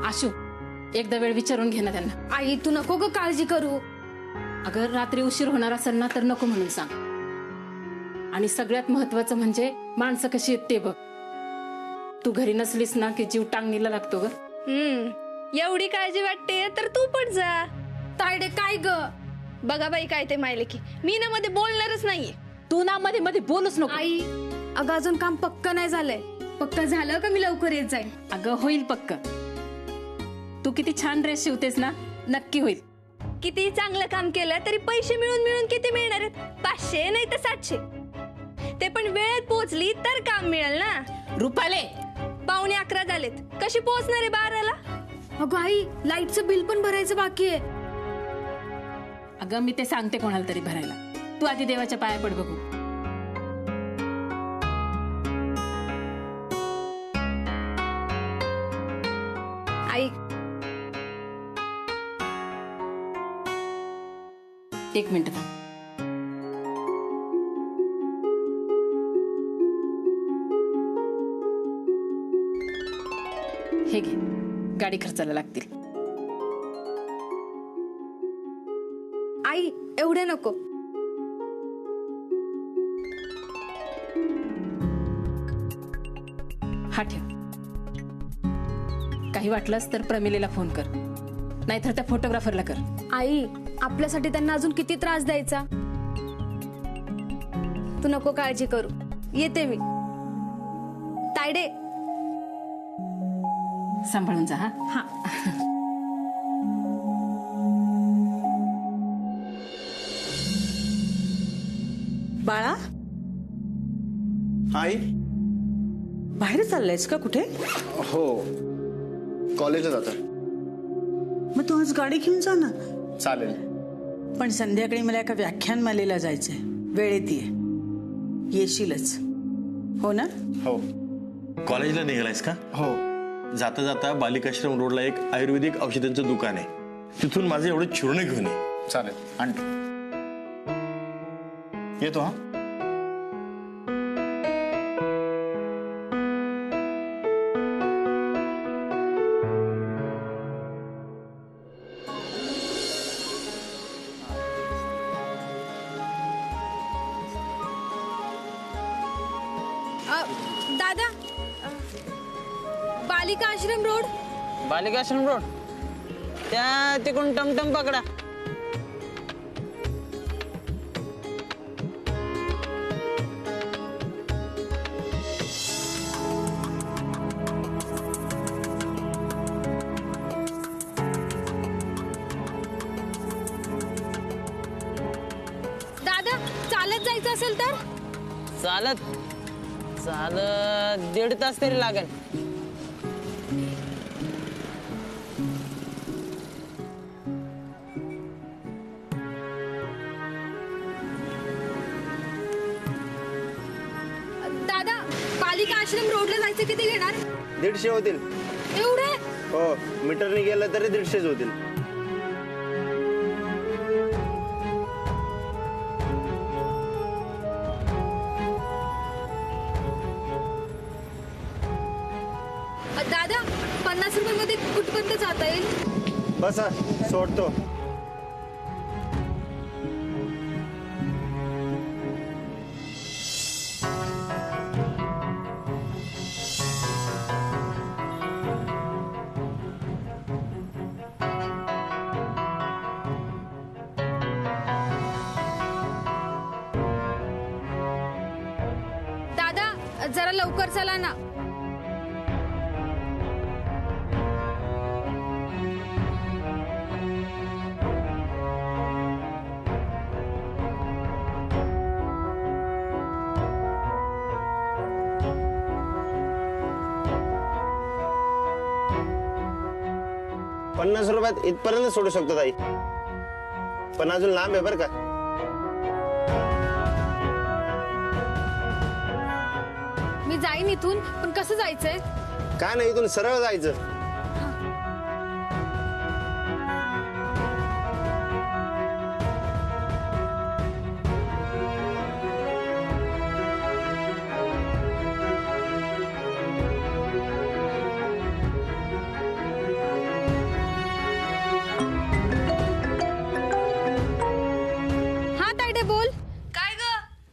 आशू, एकदा वेळ विचारून घे ना त्यांना. आई तू नको ग काळजी करू. अगर रात्री उशीर होणार असेल ना तर नको म्हणून सांग. आणि सगळ्यात महत्वाचं म्हणजे माणसं कशी आहेत ते बघ. तू घरी नसलीस ना की जीव टांगणीला लागतो ग. एवढी काळजी वाटते तर तू पण जा. तायडे काय ग? बघा बाई काय ते मायले की मी ना मध्ये बोलणारच नाहीये. तू ना मध्ये मध्ये बोलूच नको. आई अगं अजून काम पक्क नाही झालंय. पक्क झालं का मी लवकर येत जाईल. अगं होईल पक्क. तू किती छान ड्रेस शिवतेस ना, नक्की होईल. किती चांगलं काम केलं तरी पैसे मिळून मिळून किती मिळणार आहेत? 500 नाही तर 700. ते पण वेळेत पोहोचली तर काम मिळेल ना. रुपाले 11:15 झालेत. कशी पोहोचणार आहे 12ला? अगं आई लाईटचं बिल पण भरायचं बाकी आहे. अगं मी ते सांगते कोणाला तरी भरायला. तू आधी देवाच्या पाया पड बघू. आई 1 मिनिट थांब. हे घे, गाडी खर्चाला लागतील. आई एवढे नको. हा ठेव. काही वाटलंस तर प्रमिलेला फोन कर, नाहीतर त्या फोटोग्राफरला कर. आई आपल्यासाठी त्यांना अजून किती त्रास द्यायचा. तू नको काळजी करू. येते मी. तायडे सांभाळून जा. हा हा. बाळा आई बाहेर चाललायस का कुठे? हो, कॉलेजला जातो. मग तू आज गाडी घेऊन जा ना. चालेल. पण संध्याकाळी मला एका व्याख्यानमालेला जायचंय. वेळेत येशीलच हो ना? हो कॉलेजला निघालायस का? हो. जाता जाता बालिकाश्रम रोडला एक आयुर्वेदिक औषधांचं दुकान आहे. तिथून माझे एवढे चूर्ण घेऊन ये. चालेल आणतो. येतो. हा दादा बालिका आश्रम रोड. बालिकाश्रम रोड त्या तिकडून टमटम पकडा. दादा चालत जायचं असेल तर? चालत चालत 1.5 तास तरी लागेल. दादा बालिका आश्रम रोडला जायचं किती घेणार? 150 होतील. एवढे? हो, मीटरने गेलं तरी 150 होतील. दादा 50 रुपयामध्ये कुठपर्यंत जाता येईल? बसा, सोडतो. दादा जरा लवकर चला ना. ₹50 इथपर्यंत सोडू शकतो ताई, पण अजून लांब आहे बरं का. मी जाईन इथून, पण कसं जायचंय? काय नाही, इथून सरळ जायचं.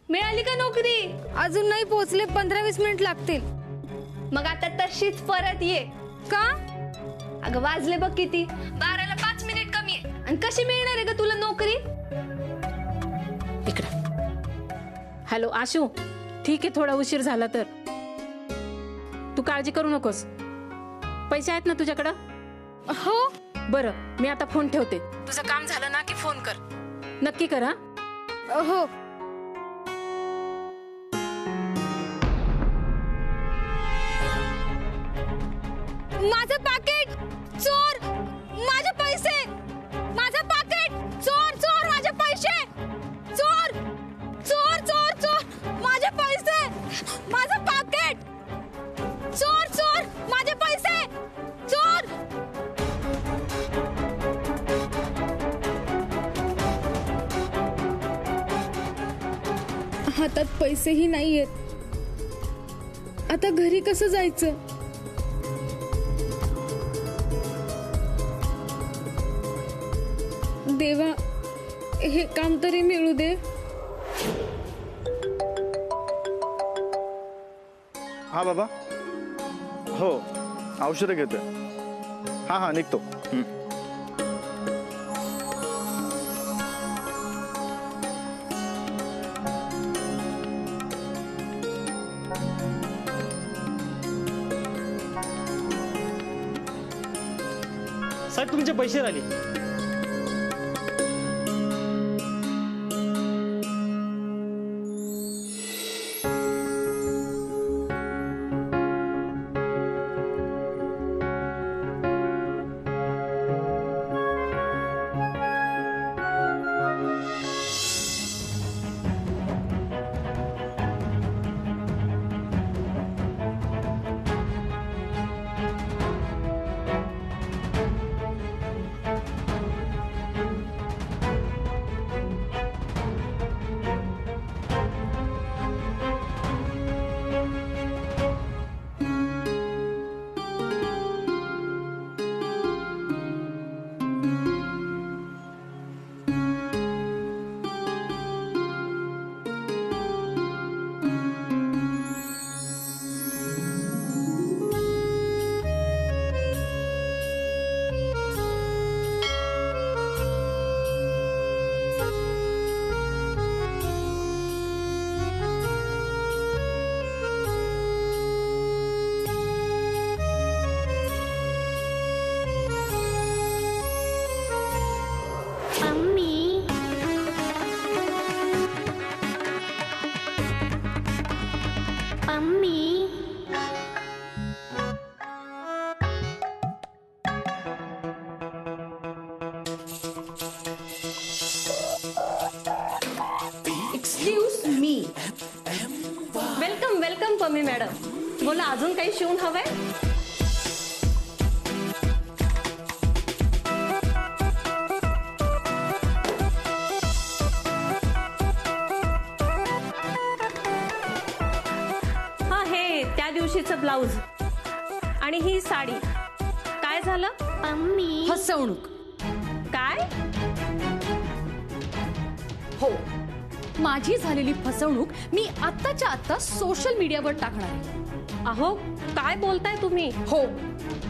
मिळाली का नोकरी? अजून नाही पोहोचले, 15-20 मिनिट लागतील. मग आता तशीच परत ये. का? अगं वाजले बघ किती, 12ला 5 मिनिट कमी आहे. आणि कशी मिळणार आहे ग तुला नोकरी? इकडे. हॅलो आशू, ठीक आहे थोडा उशीर झाला तर. तू काळजी करू नकोस. पैसे आहेत ना तुझ्याकडं? हो. बरं, मी आता फोन ठेवते. तुझं काम झालं ना की फोन कर. नक्की कर हा. हो. माझं पाकिट चोर, माझे पैसे, माझं पाकिट चोर, चोर माझे पैसे, चोर, चोर, चोर, चोर माझे पैसे, माझं पाकिट चोर, चोर माझे पैसे, चोर. हातात पैसेही नाहीयेत. आता घरी कसं जायचं? देवा, हे काम तरी मिळू दे. हा बाबा, हो औषधं घेतोय. हा हा निघतो. साहेब तुमचे पैसे राहिले. Excuse me. Welcome welcome Pammi madam. बोला, अजून काही शिवून हवंय? हा, हे त्या दिवशीचं ब्लाऊज आणि ही साडी. काय झालं? पम्मी, फसवणूक. काय? हो, माझी झालेली फसवणूक मी आत्ताच्या आत्ता सोशल मीडियावर टाकणार आहे. अहो, काय बोलताय तुम्ही? हो,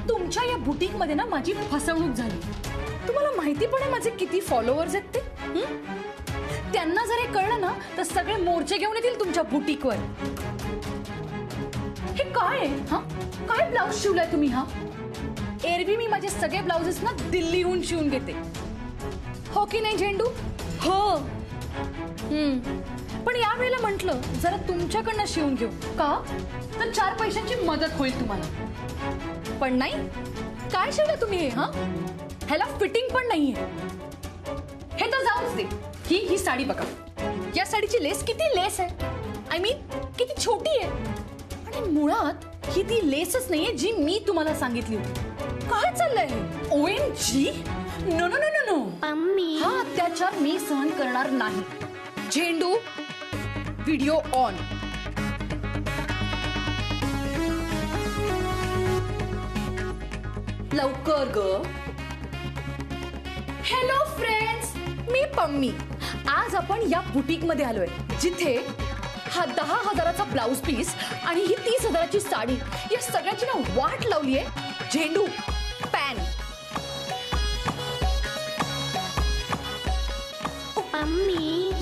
तुमच्या या बुटीक मध्ये ना माझी फसवणूक झाली. तुम्हाला माहिती पण आहे माझे किती फॉलोअर्स आहेत ते. त्यांना जर हे कळलं ना तर सगळे मोर्चे घेऊन येतील तुमच्या बुटीकवर. हे काय आहे? हा, काय ब्लाऊज शिवलाय तुम्ही? हा, एरवी मी माझे सगळे ब्लाउजेस ना दिल्लीहून शिवून घेते, हो की नाही झेंडू? हो. पण यावेळेला म्हटलं जरा तुमच्याकडनं शिवून घेऊ का, तर 4 पैशांची मदत होईल तुम्हाला. पण नाही, काय शिवलं तुम्ही हे? हा, ह्याला फिटिंग पण नाहीये. हे तर जाऊच दे. ही साडी बघा, या साडीची लेस किती लेस आहे. आय मीन किती छोटी आहे. आणि मुळात ही ती लेसच नाहीये जी मी तुम्हाला सांगितली होती. काय चाललंय हे? OMG, no no no no no. हा अत्याचार मी सहन करणार नाही. झेंडू, व्हिडिओ ऑन. लवकर ग. हॅलो फ्रेंड्स, मी पम्मी. आज आपण या बुटीक मध्ये आलोय जिथे हा 10,000चा ब्लाऊज पीस आणि ही 30,000ची साडी, या सगळ्याची ना वाट लावलीये झेंडू पॅन.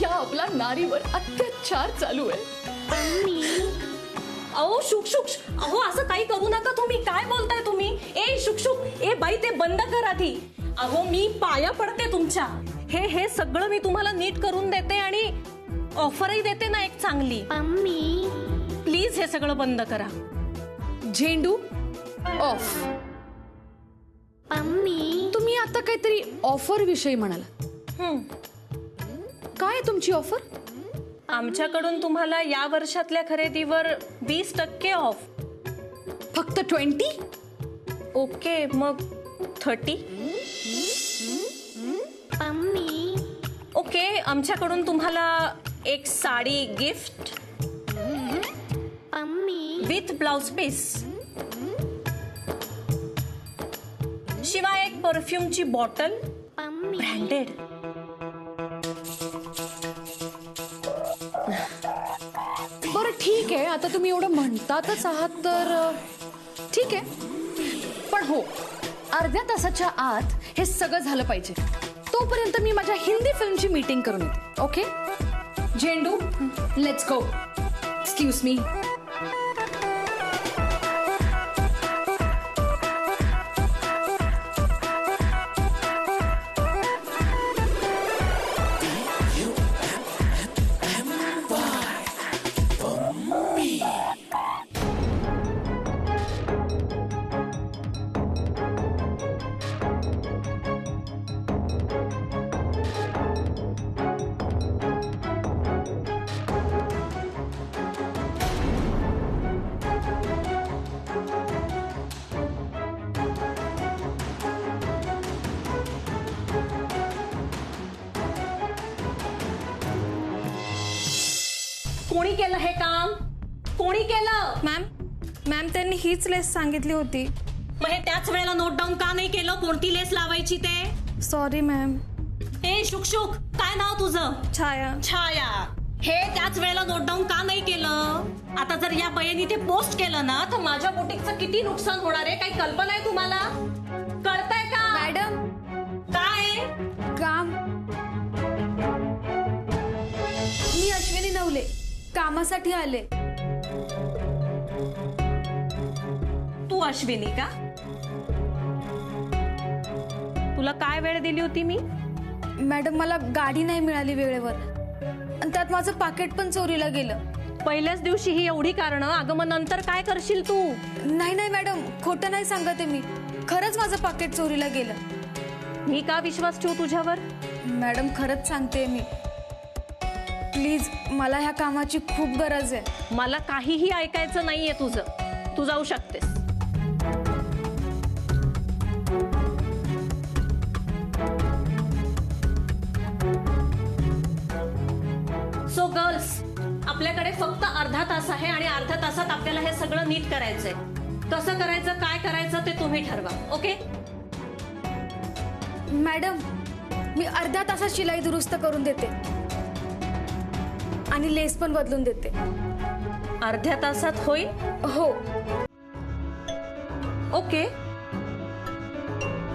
या आपल्या नारीवर अत्याचार चालू आहे. अहो शुकशुक, अहो असं काही करू नका तुम्ही. काय बोलताय तुम्ही? ए शुकशुक, ए बाई ते बंद कर आधी. अहो मी पाया पडते तुमच्या. हे सगळं मी तुम्हाला नीट करून देते आणि ऑफरही देते ना एक चांगली. प्लीज हे सगळं बंद करा. झेंडू ऑफ. तुम्ही आता काहीतरी ऑफर विषयी म्हणाला. काय आहे तुमची ऑफर? आमच्याकडून तुम्हाला या वर्षातल्या खरेदीवर 20% ऑफ. फक्त 20? ओके मग 30. ओके, आमच्याकडून तुम्हाला एक sari gift with blouse piece, शिवाय एक परफ्यूमची बॉटल ब्रँडेड. बरं ठीक आहे, आता तुम्ही एवढं म्हणतातच आहात तर ठीक आहे. पण हो, अर्ध्या तासाच्या आत हे सगळं झालं पाहिजे. तोपर्यंत मी माझ्या हिंदी फिल्मची मीटिंग करून येते. ओके झेंडू, लेट्स गो. Excuse me. कोणी केलं हे काम? कोणी केलं? मॅम त्यांनी हीच लेस सांगितली होती. मग हे त्याच वेळेला नोट डाऊन का नाही केलं कोणती लेस लावायची ते? Sorry ma'am. ए शुकशुक, काय नाव तुझं? छाया. छाया. हे त्याच वेळेला नोट डाऊन का नाही केलं? आता जर या बयानी ते पोस्ट केलं ना तर माझ्या बुटीकचं किती नुकसान होणार आहे काही कल्पना आहे तुम्हाला? कळतंय का? मॅडम काय काम. मी अश्विनी नवले कामासाठी आले. तू अश्विनी का? तुला काय वेळ दिली होती मी? मॅडम मला गाडी नाही मिळाली वेळेवर आणि त्यात माझं पाकिट पण चोरीला गेलं. पहिल्याच दिवशी ही एवढी कारणं, अगं मग नंतर काय करशील तू? नाही मॅडम, खोटं नाही सांगते मी. खरंच माझं पाकिट चोरीला गेलं. मी का विश्वास ठेवू तुझ्यावर? मॅडम खरंच सांगते मी. प्लीज, मला ह्या कामाची खूप गरज आहे. मला काहीही ऐकायचं नाहीये तुझं. तू जाऊ शकतेस. सो गर्ल्स, आपल्याकडे फक्त अर्धा तास आहे आणि अर्ध्या तासात आपल्याला हे सगळं नीट करायचंय. कसं करायचं, काय करायचं ते तुम्ही ठरवा. ओके मॅडम, मी अर्ध्या तासात शिलाई दुरुस्त करून देते आणि लेस पण बदलून देते. अर्ध्या तासात होईल? हो. ओके,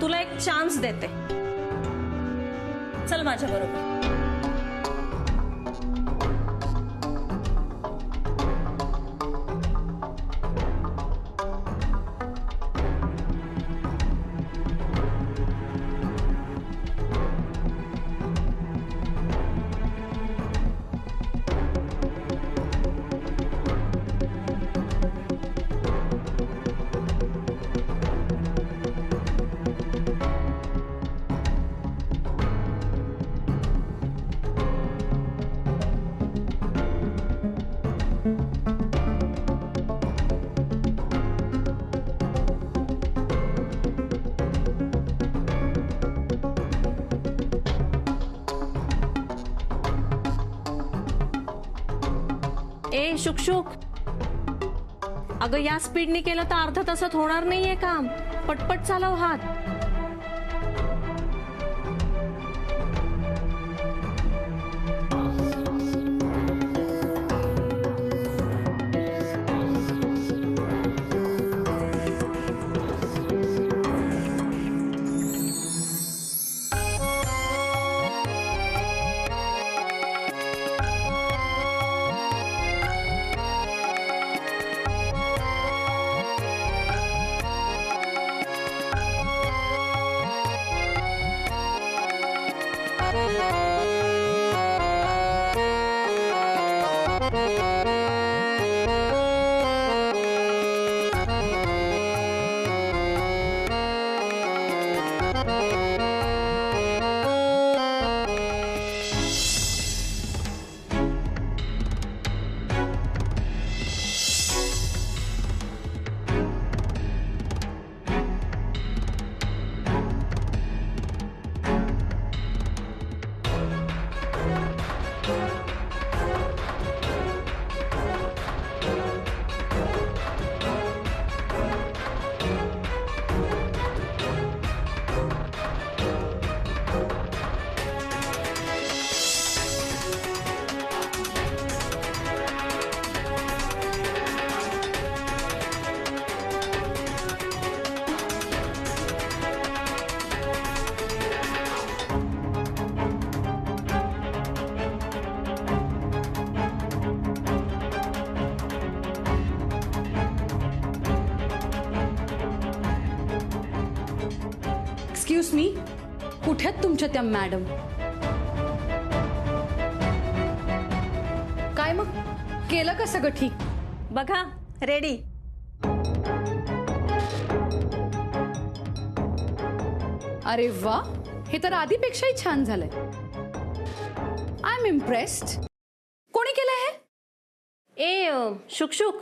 तुला एक चान्स देते. चल माझ्या बरोबर. ए शुकशुक, अगं या स्पीडने केलं तर अर्ध्या तासात होणार नाहीये काम. पटपट चालव हात. एक्सक्यूज मी, कुठे आहेत तुमच्या त्या मॅडम? काय मग, केलं का सगळं ठीक? बघा रेडी. अरे वा, हे तर आधीपेक्षाही छान झालंय. I am impressed. कोणी केलं हे? शुकशुक,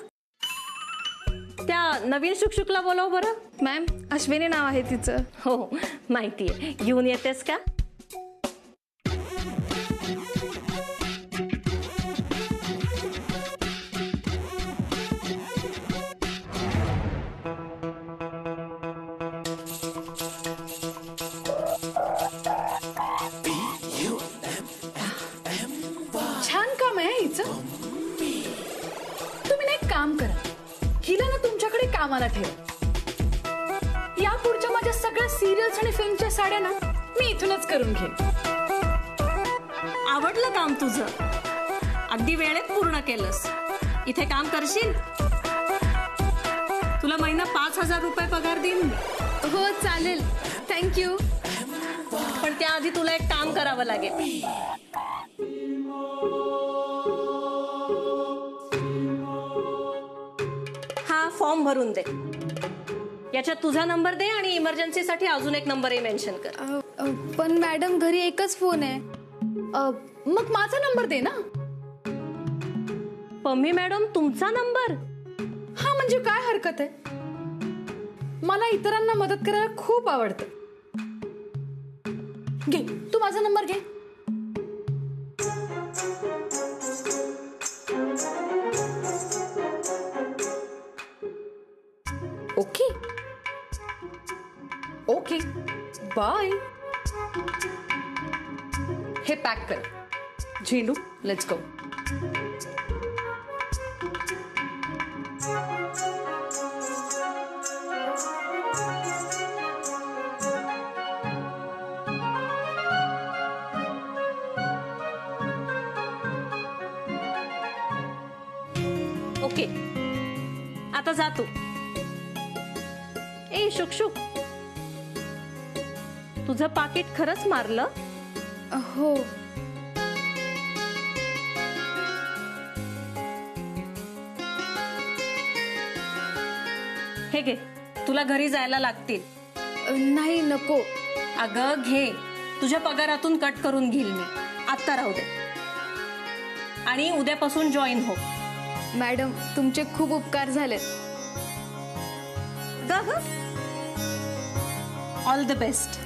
त्या नवीन शुकशुकला बोलव बरं. मॅम, अश्विनी नाव आहे तिचं. हो माहितीये. घेऊन येतेस का? छान काम आहे हिचं. तुम्ही ना एक काम करा, हिला ना तुमच्याकडे कामाला ठेवा. या पुढच्या माझ्या सगळ्या सिरियल्स आणि फिल्मच्या साड्या ना मी इथूनच करून घेईन. आवडलं काम तुझं, अगदी वेळेत पूर्ण केलंस. इथे काम करशील? तुला महिना 5,000 रुपये पगार देईन. हो चालेल, थँक्यू. पण त्याआधी तुला एक काम करावं लागेल. हा फॉर्म भरून दे. याच्यात तुझा नंबर दे आणि इमर्जन्सीसाठी अजून एक नंबरही मेन्शन कर. पण मॅडम, घरी एकच फोन आहे. मग माझा नंबर दे ना. पम्मी मॅडम, तुमचा नंबर? हा म्हणजे काय हरकत आहे? मला इतरांना मदत करायला खूप आवडतं. घे, तू माझा नंबर घे. Okay okay, bye. हे पॅक कर. झेंडू, लेट्स गो. ओके, आता जा तू. ए शुकशुक, तुझं पाकिट खरंच मारलं? हो. हे घे, तुला घरी जायला लागतील. नाही, नको. अगं घे, तुझ्या पगारातून कट करून घेईल मी. आत्ता राहू दे. आणि उद्यापासून जॉईन हो. मॅडम, तुमचे खूप उपकार झालेत. All the best.